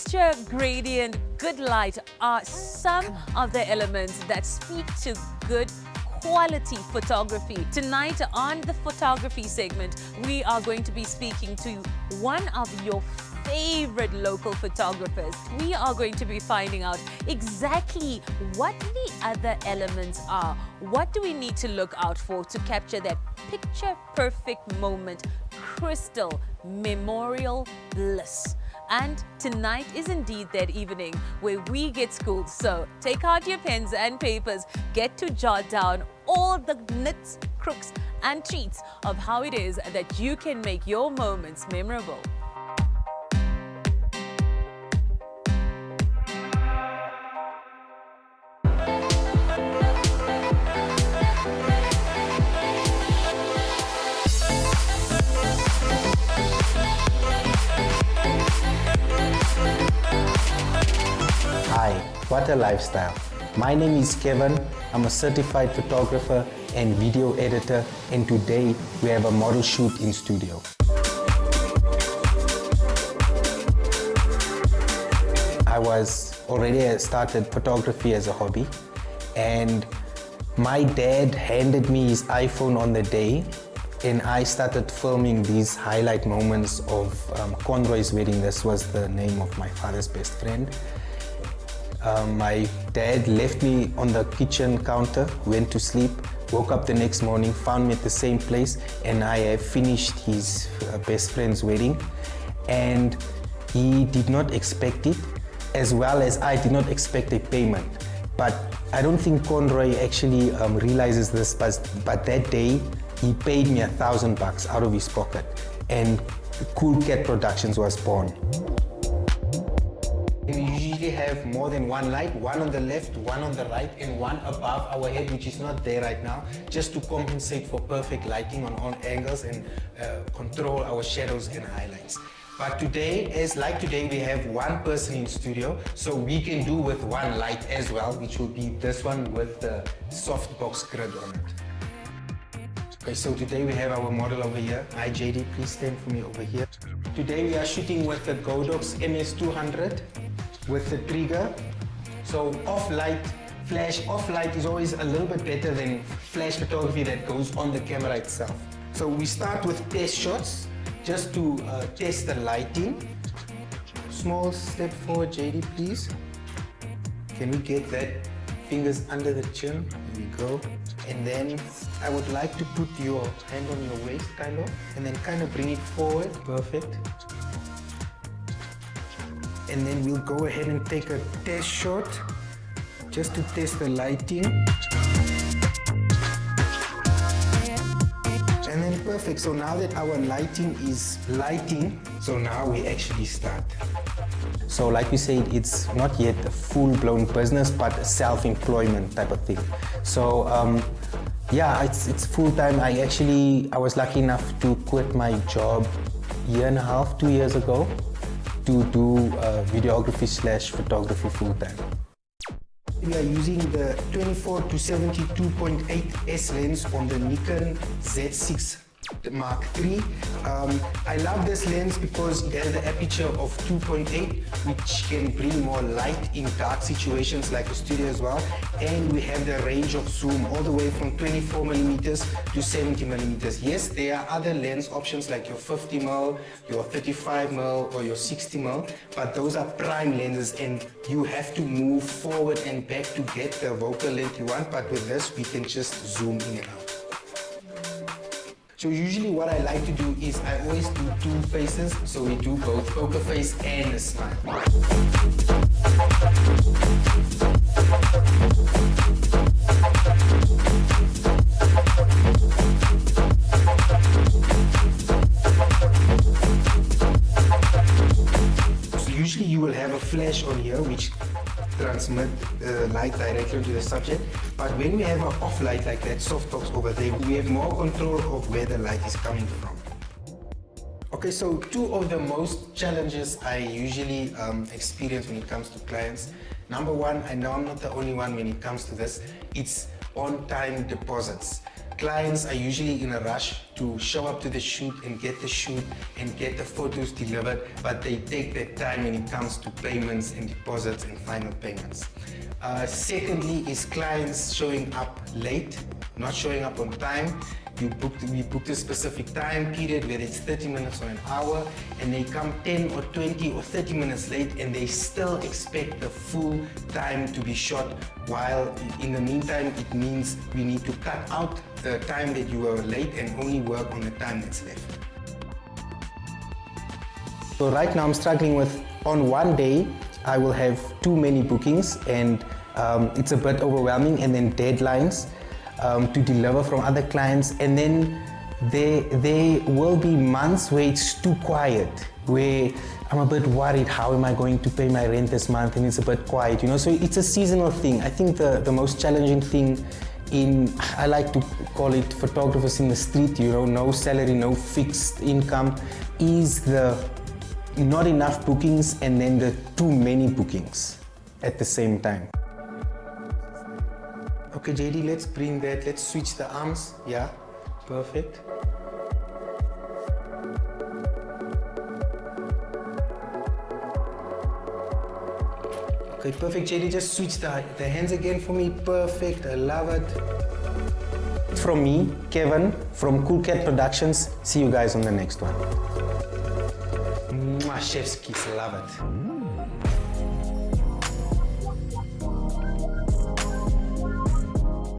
Texture, gradient, good light are some of the elements that speak to good quality photography. Tonight on the photography segment, we are going to be speaking to one of your favorite local photographers. We are going to be finding out exactly what the other elements are. What do we need to look out for to capture that picture-perfect moment, crystal, memorial bliss? And tonight is indeed that evening where we get schooled. So take out your pens and papers, get to jot down all the nits, crooks, and treats of how it is that you can make your moments memorable. Hi, what a lifestyle. My name is Kevin. I'm a certified photographer and video editor, and today we have a model shoot in studio. I was already started photography as a hobby, and my dad handed me his iPhone on the day, and I started filming these highlight moments of Conroy's wedding. This was the name of my father's best friend. My dad left me on the kitchen counter, went to sleep, woke up the next morning, found me at the same place, and I have finished his best friend's wedding. And he did not expect it, as well as I did not expect a payment. But I don't think Conroy actually realizes this, but that day he paid me $1,000 out of his pocket, and Coolcat Productions was born. We usually have more than one light, one on the left, one on the right, and one above our head, which is not there right now, just to compensate for perfect lighting on all angles and control our shadows and highlights. But today, we have one person in studio, so we can do with one light as well, which will be this one with the softbox grid on it. Okay, so today we have our model over here. Hi JD, please stand for me over here. Today we are shooting with the Godox MS200 with the trigger. So off-light, flash off-light is always a little bit better than flash photography that goes on the camera itself. So we start with test shots just to test the lighting. Small step forward, JD, please. Can we get that fingers under the chin? Here we go. And then I would like to put your hand on your waist, kind of, and then kind of bring it forward. Perfect. And then we'll go ahead and take a test shot just to test the lighting. And then perfect. So now that our lighting is lighting, so now we actually start. So like we said, it's not yet a full-blown business, but a self-employment type of thing. So yeah, it's full-time. I was lucky enough to quit my job a year and a half, 2 years ago, to do videography / photography full-time. We are using the 24 to 72.8 S lens on the Nikon Z6 Mark III. I love this lens because it has the aperture of 2.8, which can bring more light in dark situations like a studio as well. And we have the range of zoom all the way from 24mm to 70mm. Yes, there are other lens options like your 50mm, your 35mm, or your 60mm, but those are prime lenses and you have to move forward and back to get the focal length you want. But with this, we can just zoom in and out. So usually what I like to do is I always do two faces, so we do both poker face and a smile. So usually you will have a flash on here which transmit light directly to the subject, but when we have an off light like that, softbox over there, we have more control of where the light is coming from. Okay, so two of the most challenges I usually experience when it comes to clients. Number one, I know I'm not the only one when it comes to this, it's on-time deposits. clients are usually in a rush to show up to the shoot and get the shoot and get the photos delivered, but they take their time when it comes to payments and deposits and final payments. Secondly is clients showing up late, not showing up on time. We booked a specific time period, whether it's 30 minutes or an hour, and they come 10 or 20 or 30 minutes late and they still expect the full time to be shot, while in the meantime it means we need to cut out the time that you were late and only work on the time that's left. So right now I'm struggling with, on one day I will have too many bookings and it's a bit overwhelming, and then deadlines to deliver from other clients, and then there will be months where it's too quiet, where I'm a bit worried, how am I going to pay my rent this month, and it's a bit quiet, you know, so it's a seasonal thing. I think the most challenging thing I like to call it photographers in the street, you know, no salary, no fixed income, is the not enough bookings and then the too many bookings at the same time. Okay, JD, let's bring that, let's switch the arms. Yeah, perfect. Okay, perfect, JD, just switch the hands again for me. Perfect, I love it. From me, Kevin, from Coolcat Productions. See you guys on the next one. Mwah, chef's kiss, love it.